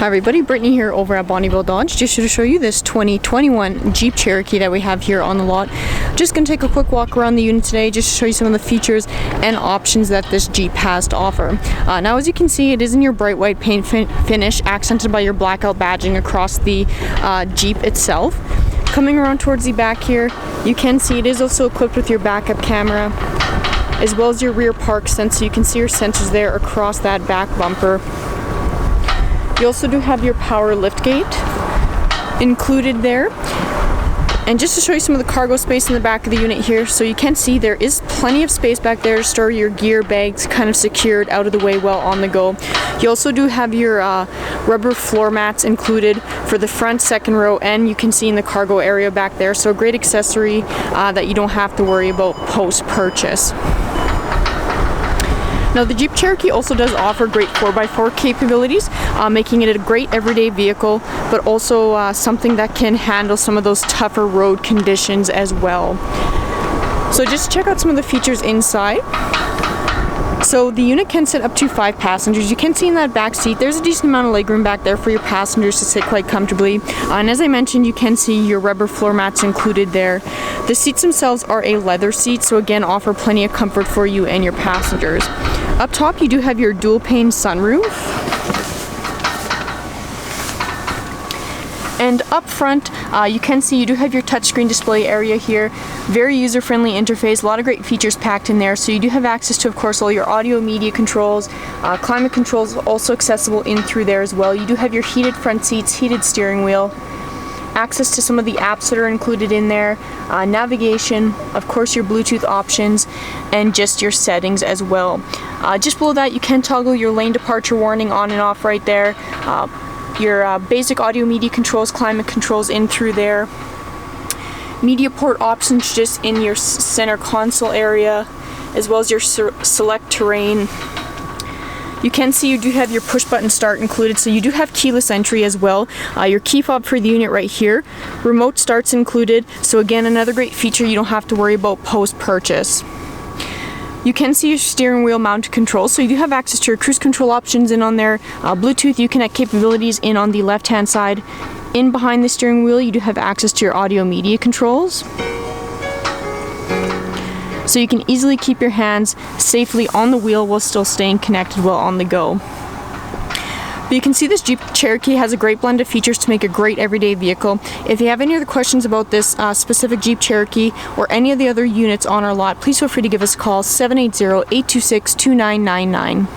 Hi everybody, Brittany here over at Bonnyville Dodge, just to show you this 2021 Jeep Cherokee that we have here on the lot. Just going to take a quick walk around the unit today just to show you some of the features and options that this Jeep has to offer. Now as you can see, it is in your bright white paint finish, accented by your blackout badging across the Jeep itself. Coming around towards the back here, you can see it is also equipped with your backup camera as well as your rear park sensor. You can see your sensors there across that back bumper. You also do have your power liftgate included there. And just to show you some of the cargo space in the back of the unit here, so you can see there is plenty of space back there to store your gear bags kind of secured out of the way while on the go. You also do have your rubber floor mats included for the front, second row, and you can see in the cargo area back there. So a great accessory that you don't have to worry about post-purchase. Now the Jeep Cherokee also does offer great 4x4 capabilities, making it a great everyday vehicle, but also something that can handle some of those tougher road conditions as well. So just check out some of the features inside. So the unit can sit up to 5 passengers. You can see in that back seat, there's a decent amount of legroom back there for your passengers to sit quite comfortably. And as I mentioned, you can see your rubber floor mats included there. The seats themselves are a leather seat, so again, offer plenty of comfort for you and your passengers. Up top, you do have your dual pane sunroof. And up front, you can see you do have your touchscreen display area here. Very user-friendly interface, a lot of great features packed in there. So you do have access to, of course, all your audio media controls. Climate controls also accessible in through there as well. You do have your heated front seats, heated steering wheel. Access to some of the apps that are included in there, navigation, of course your Bluetooth options, and just your settings as well. Just below that, you can toggle your lane departure warning on and off right there. Your basic audio media controls, climate controls in through there. Media port options just in your center console area, as well as your select terrain. You can see you do have your push button start included, so you do have keyless entry as well. Your key fob for the unit right here. Remote starts included, so again, another great feature you don't have to worry about post-purchase. You can see your steering wheel mounted controls, so you do have access to your cruise control options in on there. Bluetooth Uconnect capabilities in on the left-hand side. In behind the steering wheel, you do have access to your audio media controls. So you can easily keep your hands safely on the wheel while still staying connected while on the go. But you can see this Jeep Cherokee has a great blend of features to make a great everyday vehicle. If you have any other questions about this specific Jeep Cherokee or any of the other units on our lot, please feel free to give us a call, 780-826-2999.